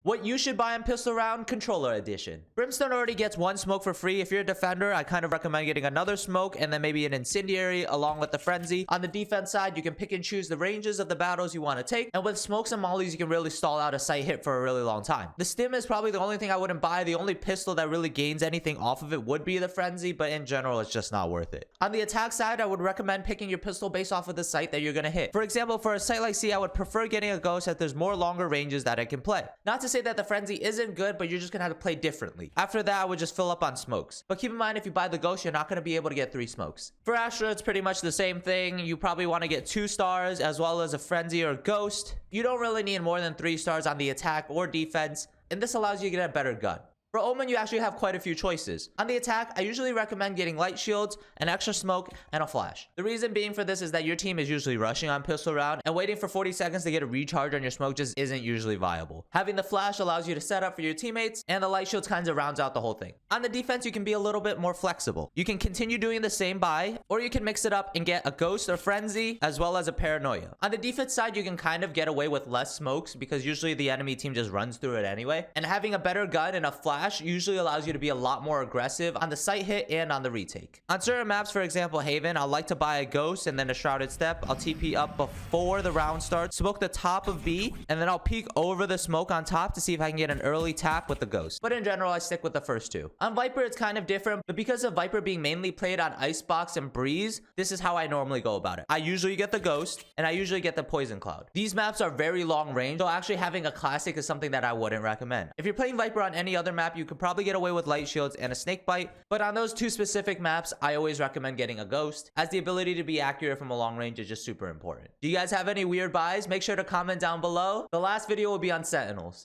What you should buy in Pistol Round, Controller Edition. Brimstone already gets 1 smoke for free. If you're a defender, I kind of recommend getting another smoke and then maybe an incendiary along with the frenzy. On the defense side, you can pick and choose the ranges of the battles you want to take, and with smokes and mollies, you can really stall out a sight hit for a really long time. The stim is probably the only thing I wouldn't buy. The only pistol that really gains anything off of it would be the frenzy, but in general, it's just not worth it. On the attack side, I would recommend picking your pistol based off of the sight that you're going to hit. For example, for a sight like C, I would prefer getting a ghost as there's more longer ranges that it can play. Not to say that the frenzy isn't good, but you're just going to have to play differently. After that, I would just fill up on smokes. But keep in mind, if you buy the ghost, you're not going to be able to get 3 smokes. For Astra, it's pretty much the same thing. You probably want to get 2 stars as well as a frenzy or a ghost. You don't really need more than 3 stars on the attack or defense, and this allows you to get a better gun. For Omen, you actually have quite a few choices. On the attack, I usually recommend getting light shields, an extra smoke, and a flash. The reason being for this is that your team is usually rushing on Pistol Round, and waiting for 40 seconds to get a recharge on your smoke just isn't usually viable. Having the flash allows you to set up for your teammates, and the light shields kind of rounds out the whole thing. On the defense, you can be a little bit more flexible. You can continue doing the same buy, or you can mix it up and get a ghost or frenzy, as well as a paranoia. On the defense side, you can kind of get away with less smokes because usually the enemy team just runs through it anyway, and having a better gun and a flash usually allows you to be a lot more aggressive on the sight hit and on the retake. On certain maps, for example Haven, I'll like to buy a ghost and then a shrouded step. I'll TP up before the round starts, smoke the top of B, and then I'll peek over the smoke on top to see if I can get an early tap with the ghost. But in general, I stick with the first 2. On Viper, it's kind of different, but because of Viper being mainly played on Icebox and Breeze, this is how I normally go about it. I usually get the ghost and I usually get the poison cloud. These maps are very long range, so actually having a classic is something that I wouldn't recommend. If you're playing Viper on any other map, you could probably get away with light shields and a snake bite, but on those 2 specific maps, I always recommend getting a ghost, as the ability to be accurate from a long range is just super important. Do you guys have any weird buys? Make sure to comment down below. The last video will be on Sentinels.